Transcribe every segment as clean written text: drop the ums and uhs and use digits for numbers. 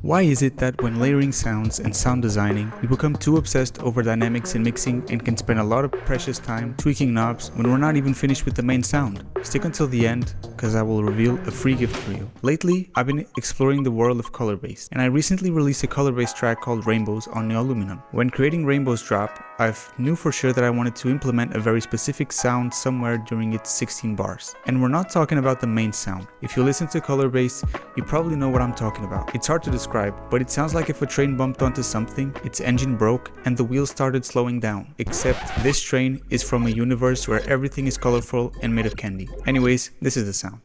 Why is it that when layering sounds and sound designing, we become too obsessed over dynamics in mixing and can spend a lot of precious time tweaking knobs when we're not even finished with the main sound? Stick until the end, because I will reveal a free gift for you. Lately, I've been exploring the world of color bass, and I recently released a color bass track called Rainbows on Neoluminum. When creating Rainbows Drop, I knew for sure that I wanted to implement a very specific sound somewhere during its 16 bars. And we're not talking about the main sound. If you listen to color bass, you probably know what I'm talking about. It's hard to describe, but it sounds like if a train bumped onto something, its engine broke, and the wheels started slowing down. Except this train is from a universe where everything is colorful and made of candy. Anyways, this is the sound.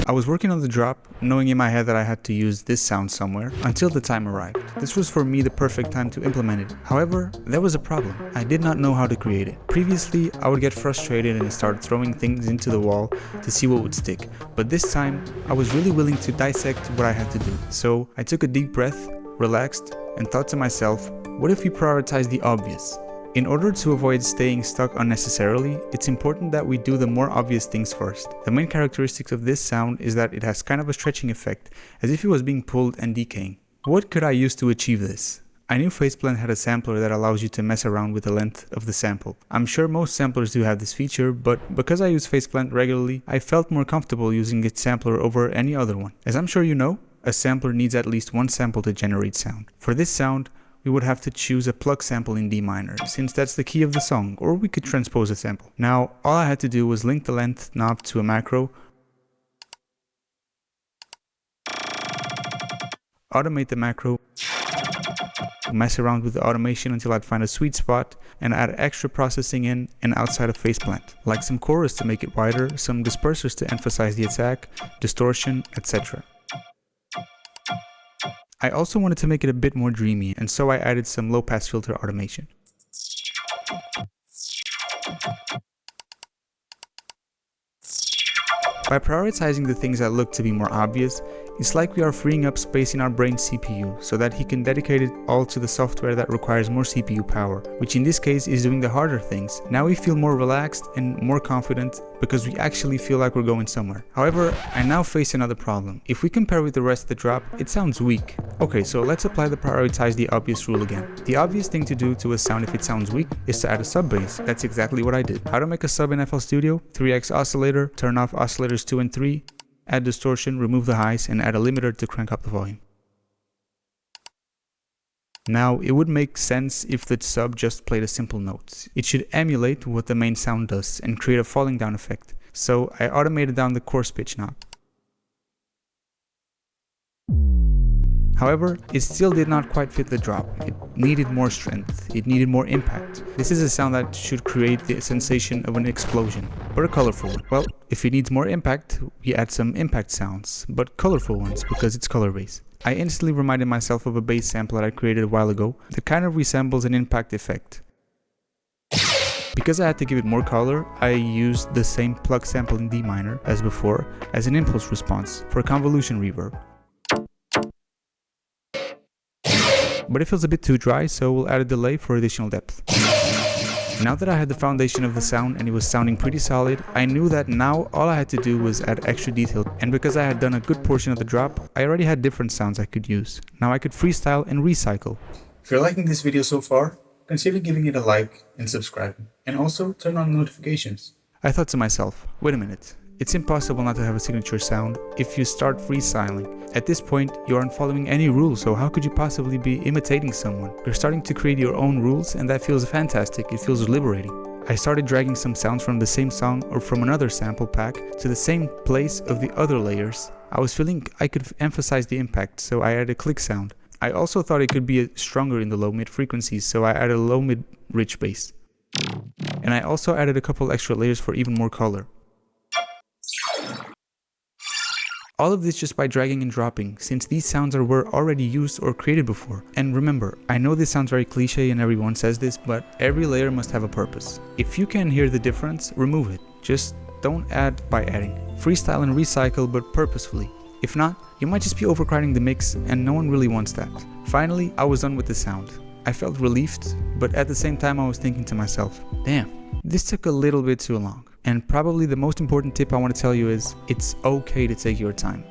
I was working on the drop, knowing in my head that I had to use this sound somewhere, until the time arrived. This was for me the perfect time to implement it. However, there was a problem. I did not know how to create it. Previously, I would get frustrated and start throwing things into the wall to see what would stick. But this time, I was really willing to dissect what I had to do. So I took a deep breath, relaxed, and thought to myself, what if we prioritize the obvious? In order to avoid staying stuck unnecessarily, it's important that we do the more obvious things first. The main characteristics of this sound is that it has kind of a stretching effect, as if it was being pulled and decaying. What could I use to achieve this? I knew Faceplant had a sampler that allows you to mess around with the length of the sample. I'm sure most samplers do have this feature, but because I use Faceplant regularly, I felt more comfortable using its sampler over any other one. As I'm sure you know, a sampler needs at least one sample to generate sound. For this sound, we would have to choose a plug sample in D minor, since that's the key of the song, or we could transpose a sample. Now, all I had to do was link the length knob to a macro, automate the macro, mess around with the automation until I'd find a sweet spot, and add extra processing in and outside of Faceplant, like some chorus to make it wider, some dispersers to emphasize the attack, distortion, etc. I also wanted to make it a bit more dreamy, and so I added some low-pass filter automation. By prioritizing the things that look to be more obvious, it's like we are freeing up space in our brain's CPU so that he can dedicate it all to the software that requires more CPU power, which in this case is doing the harder things. Now we feel more relaxed and more confident because we actually feel like we're going somewhere. However, I now face another problem. If we compare with the rest of the drop, it sounds weak. Okay, so let's apply the prioritize the obvious rule again. The obvious thing to do to a sound if it sounds weak is to add a sub bass. That's exactly what I did. How to make a sub in FL Studio? 3x oscillator, turn off oscillators 2 and 3, add distortion, remove the highs, and add a limiter to crank up the volume. Now, it would make sense if the sub just played a simple note. It should emulate what the main sound does and create a falling down effect. So I automated down the coarse pitch knob. However, it still did not quite fit the drop. It needed more strength, it needed more impact. This is a sound that should create the sensation of an explosion, but a colorful one. Well, if it needs more impact, we add some impact sounds, but colorful ones because it's color bass. I instantly reminded myself of a bass sample that I created a while ago that kind of resembles an impact effect. Because I had to give it more color, I used the same plug sample in D minor as before as an impulse response for a convolution reverb. But it feels a bit too dry, so we'll add a delay for additional depth. Now that I had the foundation of the sound and it was sounding pretty solid, I knew that now all I had to do was add extra detail, and because I had done a good portion of the drop, I already had different sounds I could use. Now I could freestyle and recycle. If you're liking this video so far, consider giving it a like and subscribing, and also turn on notifications. I thought to myself, wait a minute. It's impossible not to have a signature sound if you start freestyling. At this point, you aren't following any rules, so how could you possibly be imitating someone? You're starting to create your own rules, and that feels fantastic. It feels liberating. I started dragging some sounds from the same song or from another sample pack to the same place of the other layers. I was feeling I could emphasize the impact, so I added a click sound. I also thought it could be stronger in the low-mid frequencies, so I added a low-mid rich bass. And I also added a couple extra layers for even more color. All of this just by dragging and dropping, since these sounds were already used or created before. And remember, I know this sounds very cliche and everyone says this, but every layer must have a purpose. If you can hear the difference, remove it. Just don't add by adding. Freestyle and recycle, but purposefully. If not, you might just be overcrowding the mix, and no one really wants that. Finally, I was done with the sound. I felt relieved, but at the same time I was thinking to myself, damn, this took a little bit too long. And probably the most important tip I want to tell you is, it's okay to take your time.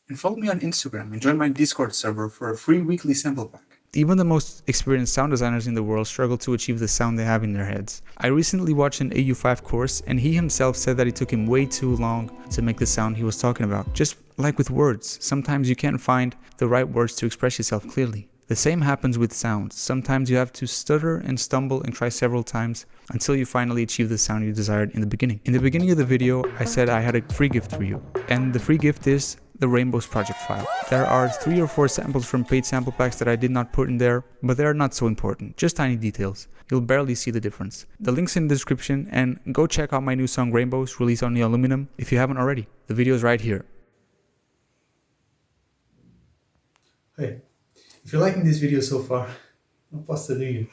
And follow me on Instagram and join my Discord server for a free weekly sample pack. Even the most experienced sound designers in the world struggle to achieve the sound they have in their heads. I recently watched an AU5 course, and he himself said that it took him way too long to make the sound he was talking about. Just like with words, sometimes you can't find the right words to express yourself clearly. The same happens with sounds. Sometimes you have to stutter and stumble and try several times until you finally achieve the sound you desired in the beginning. In the beginning of the video, I said I had a free gift for you, and the free gift is the Rainbows project file. There are 3 or 4 samples from paid sample packs that I did not put in there, but they are not so important, just tiny details. You'll barely see the difference. The link's in the description, and go check out my new song Rainbows, released on the Aluminum, if you haven't already. The video is right here. Hey, if you're liking this video so far, não posso ler.